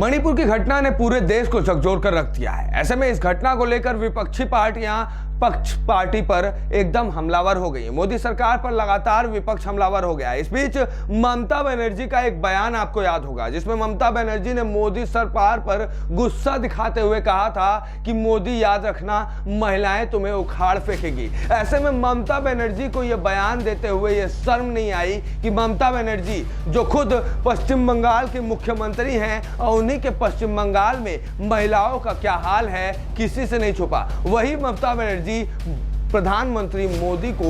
मणिपुर की घटना ने पूरे देश को झकझोर कर रख दिया है। ऐसे में इस घटना को लेकर विपक्षी पार्टियां पक्ष पार्टी पर एकदम हमलावर हो गई है। मोदी सरकार पर लगातार विपक्ष हमलावर हो गया है। इस बीच ममता बनर्जी का एक बयान आपको याद होगा, जिसमें ममता बनर्जी ने मोदी सरकार पर गुस्सा दिखाते हुए कहा था कि मोदी याद रखना, महिलाएं तुम्हें उखाड़ फेंकेगी। ऐसे में ममता बनर्जी को यह बयान देते हुए यह शर्म नहीं आई कि ममता बनर्जी जो खुद पश्चिम बंगाल की मुख्यमंत्री हैं और उन्हीं के पश्चिम बंगाल में महिलाओं का क्या हाल है किसी से नहीं छुपा, वही ममता बनर्जी प्रधानमंत्री मोदी को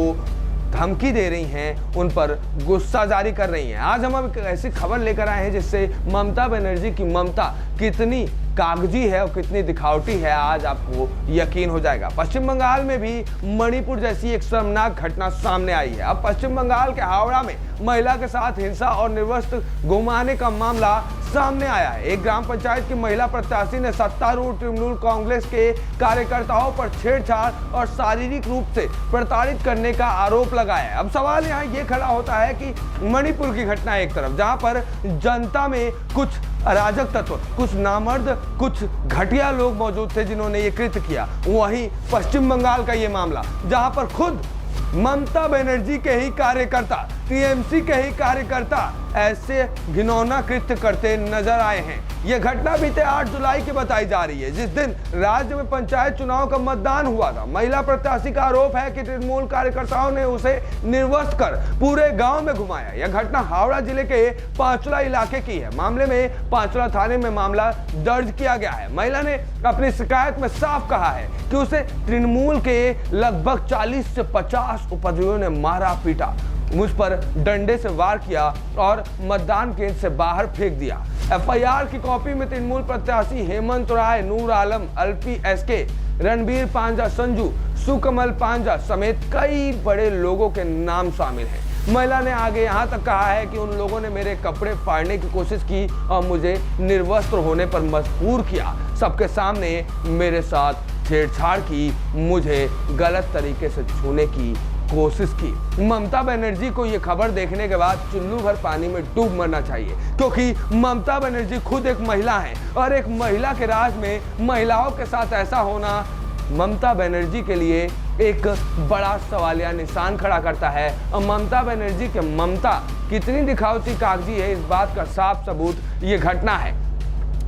धमकी दे रही हैं, उन पर गुस्सा जारी कर रही हैं। आज हम एक ऐसी खबर लेकर आए हैं जिससे ममता बनर्जी की ममता कितनी कागजी है और कितनी दिखावटी है आज आपको यकीन हो जाएगा। पश्चिम बंगाल में भी मणिपुर जैसी एक शर्मनाक घटना सामने आई है। अब पश्चिम बंगाल के हावड़ा में महिला के साथ हिंसा और निर्वस्त्र घुमाने का मामला सामने आया है। एक ग्राम पंचायत की महिला प्रत्याशी ने सत्तारूढ़ तृणमूल कांग्रेस के कार्यकर्ताओं पर छेड़छाड़ और शारीरिक रूप से प्रताड़ित करने का आरोप लगाया है। अब सवाल यहाँ ये खड़ा होता है कि मणिपुर की घटना एक तरफ, जहां पर जनता में कुछ अराजक तत्व, कुछ नामर्द, कुछ घटिया लोग मौजूद थे जिन्होंने ये कृत्य किया, वहीं पश्चिम बंगाल का ये मामला जहां पर खुद ममता बनर्जी के ही कार्यकर्ता, टीएमसी के ही कार्यकर्ता ऐसे घिनौना कृत्य करते नजर आए हैं। यह घटना बीते 8 जुलाई की बताई जा रही है, जिस दिन राज्य में पंचायत चुनाव का मतदान हुआ था। महिला प्रत्याशी का आरोप है कि तृणमूल कार्यकर्ताओं ने उसे निर्वस्त्र कर पूरे गांव में घुमाया। यह घटना हावड़ा जिले के पांचला इलाके की है। मामले में पांचला थाने में मामला दर्ज किया गया है। महिला ने अपनी शिकायत में साफ कहा है कि उसे तृणमूल के लगभग 40 से 50 उपद्रवियों ने मारा पीटा, मुझ पर डंडे से वार किया और मतदान केंद्र से बाहर फेंक दिया। एफआईआर की कॉपी में तृणमूल प्रत्याशी हेमंत राय, नूर आलम, अल्पी एसके, रणबीर पांजा, संजू, सुकमल पांजा समेत कई बड़े लोगों के नाम शामिल हैं। महिला ने आगे यहाँ तक कहा है कि उन लोगों ने मेरे कपड़े फाड़ने की कोशिश की और मुझे निर्वस्त्र होने पर मजबूर किया, सबके सामने मेरे साथ छेड़छाड़ की, मुझे गलत तरीके से छूने की कोशिश की। ममता बनर्जी को यह खबर देखने के बाद चुल्लू भर पानी में डूब मरना चाहिए, क्योंकि ममता बनर्जी खुद एक महिला है और एक महिला के राज में महिलाओं के साथ ऐसा होना ममता बनर्जी के लिए एक बड़ा सवालिया निशान खड़ा करता है। और ममता बनर्जी के ममता कितनी दिखावटी कागजी है, इस बात का साफ सबूत ये घटना है।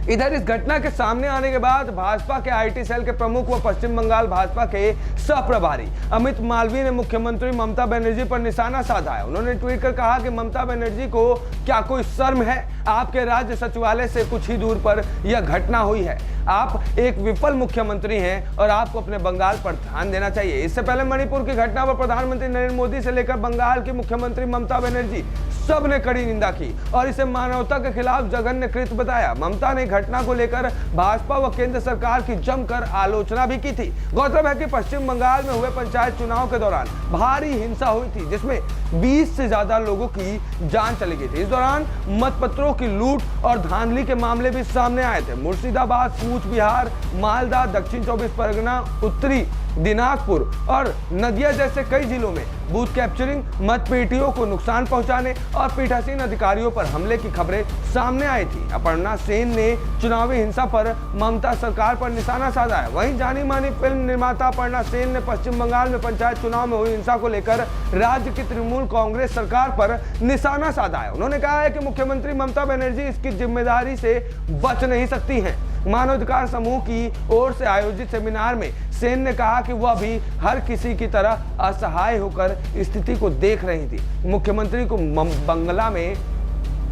इधर इस घटना के सामने आने के बाद भाजपा के आईटी सेल के प्रमुख व पश्चिम बंगाल भाजपा के सहप्रभारी अमित मालवीय ने मुख्यमंत्री ममता बनर्जी पर निशाना साधा है। उन्होंने ट्वीट कर कहा कि ममता बनर्जी को क्या कोई शर्म है? आपके राज्य सचिवालय से कुछ ही दूर पर यह घटना हुई है। आप एक विफल मुख्यमंत्री हैं और आपको अपने बंगाल पर ध्यान देना चाहिए। इससे पहले मणिपुर की घटना पर प्रधानमंत्री नरेंद्र मोदी से लेकर बंगाल की मुख्यमंत्री ममता बनर्जी सब ने कड़ी निंदा की और इसे मानवता के खिलाफ जघन्य कृत्य बताया। ममता ने घटना को लेकर भाजपा व केंद्र सरकार की जमकर आलोचना भी की थी। गौरतलब है कि पश्चिम बंगाल में हुए पंचायत चुनाव के दौरान भारी हिंसा हुई थी, जिसमें 20 से ज्यादा लोगों की जान चली गई थी। इस दौरान मतपत्रों की लूट और धांधली के मामले भी सामने आए थे। मुर्शिदाबाद, कूच बिहार, मालदा, दक्षिण 24 परगना, उत्तरी दिनाजपुर और नदिया जैसे कई जिलों में बूथ कैप्चरिंग, मतपेटियों को नुकसान पहुंचाने और पीठासीन अधिकारियों पर हमले की खबरें सामने आई थी। अपर्णा सेन ने चुनावी हिंसा पर ममता सरकार पर निशाना साधा है। वहीं जानी मानी फिल्म निर्माता अपर्णा सेन ने पश्चिम बंगाल में पंचायत चुनाव में हुई हिंसा को लेकर राज्य की तृणमूल कांग्रेस सरकार पर निशाना साधा है। उन्होंने कहा है कि मुख्यमंत्री ममता बनर्जी इसकी जिम्मेदारी से बच नहीं सकती हैं। मानवाधिकार समूह की ओर से आयोजित सेमिनार में सेन ने कहा कि वह भी हर किसी की तरह असहाय होकर स्थिति को देख रही थी। मुख्यमंत्री को बंगला में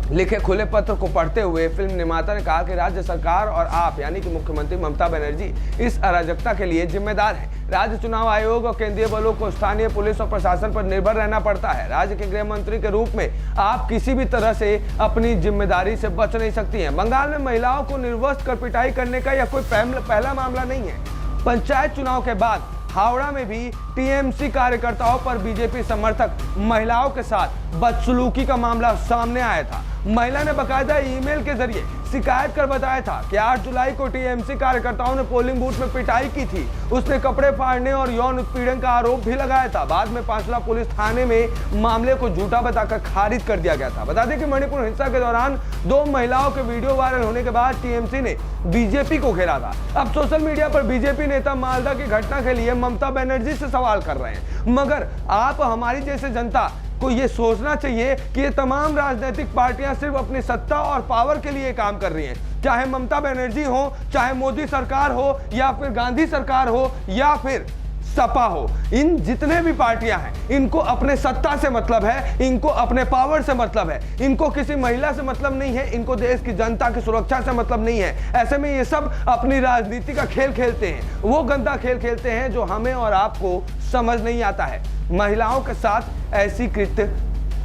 लिखे खुले पत्र को पढ़ते हुए फिल्म निर्माता ने कहा कि राज्य सरकार और आप यानी कि मुख्यमंत्री ममता बनर्जी इस अराजकता के लिए जिम्मेदार है। राज्य चुनाव आयोग और केंद्रीय बलों को स्थानीय पुलिस और प्रशासन पर निर्भर रहना पड़ता है। राज्य के गृह मंत्री के रूप में आप किसी भी तरह से अपनी जिम्मेदारी से बच नहीं सकती हैं। बंगाल में महिलाओं को निर्वस्त्र कर पिटाई करने का यह कोई पहला मामला नहीं है। पंचायत चुनाव के बाद हावड़ा में भी टीएमसी कार्यकर्ताओं पर बीजेपी समर्थक महिलाओं के साथ बदसलूकी का मामला सामने आया था। महिला ने बकायदा ईमेल के जरिए शिकायत कर बताया था कि 8 जुलाई को टीएमसी कार्यकर्ताओं ने पोलिंग बूथ में पिटाई की थी। उसने कपड़े फाड़ने और यौन उत्पीड़न का आरोप भी लगाया था। बाद में पांचला पुलिस थाने में मामले को झूठा बताकर खारिज कर दिया गया था। बता दें कि मणिपुर हिंसा के दौरान 2 महिलाओं के वीडियो वायरल होने के बाद टीएमसी ने बीजेपी को घेरा था। अब सोशल मीडिया पर बीजेपी नेता मालदा की घटना के लिए ममता बनर्जी से सवाल कर रहे हैं। मगर आप हमारी जैसे जनता को ये सोचना चाहिए कि ये तमाम राजनीतिक पार्टियां सिर्फ अपनी सत्ता और पावर के लिए काम कर रही हैं। चाहे ममता बनर्जी हो, चाहे मोदी सरकार हो, या फिर गांधी सरकार हो, या फिर सपा हो, इन जितने भी पार्टियां हैं, इनको अपने सत्ता से मतलब है, इनको अपने पावर से मतलब है, इनको किसी महिला से मतलब नहीं है, इनको देश की जनता की सुरक्षा से मतलब नहीं है। ऐसे में ये सब अपनी राजनीति का खेल खेलते हैं, वो गंदा खेल खेलते हैं जो हमें और आपको समझ नहीं आता है। महिलाओं के साथ ऐसी कृत्य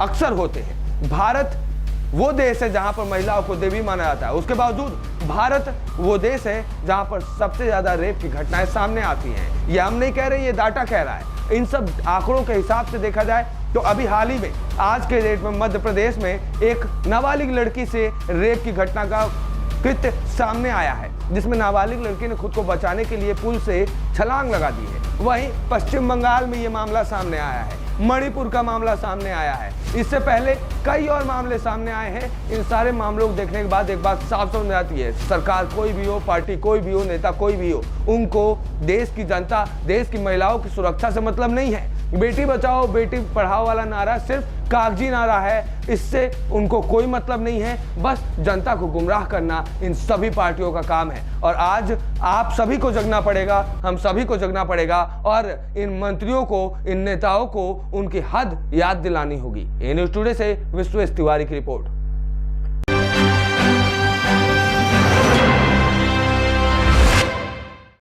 अक्सर होते हैं। भारत वो देश है जहां पर महिलाओं को देवी माना जाता है, उसके बावजूद भारत वो देश है जहां पर सबसे ज्यादा रेप की घटनाएं सामने आती हैं। ये हम नहीं कह रहे, ये डाटा कह रहा है। इन सब आंकड़ों के हिसाब से देखा जाए तो अभी हाल ही में आज के डेट में मध्य प्रदेश में एक नाबालिग लड़की से रेप की घटना का कृत्य सामने आया है, जिसमें नाबालिग लड़की ने खुद को बचाने के लिए पुल से छलांग लगा दी है। वहीं पश्चिम बंगाल में ये मामला सामने आया है, मणिपुर का मामला सामने आया है, इससे पहले कई और मामले सामने आए हैं। इन सारे मामलों को देखने के बाद एक बात साफ समझ में आती है, सरकार कोई भी हो, पार्टी कोई भी हो, नेता कोई भी हो, उनको देश की जनता, देश की महिलाओं की सुरक्षा से मतलब नहीं है। बेटी बचाओ बेटी पढ़ाओ वाला नारा सिर्फ कागजी नारा है, इससे उनको कोई मतलब नहीं है। बस जनता को गुमराह करना इन सभी पार्टियों का काम है। और आज आप सभी को जगना पड़ेगा, हम सभी को जगना पड़ेगा और इन मंत्रियों को, इन नेताओं को उनकी हद याद दिलानी होगी। ए न्यूज़ टुडे से विश्वेश तिवारी की रिपोर्ट।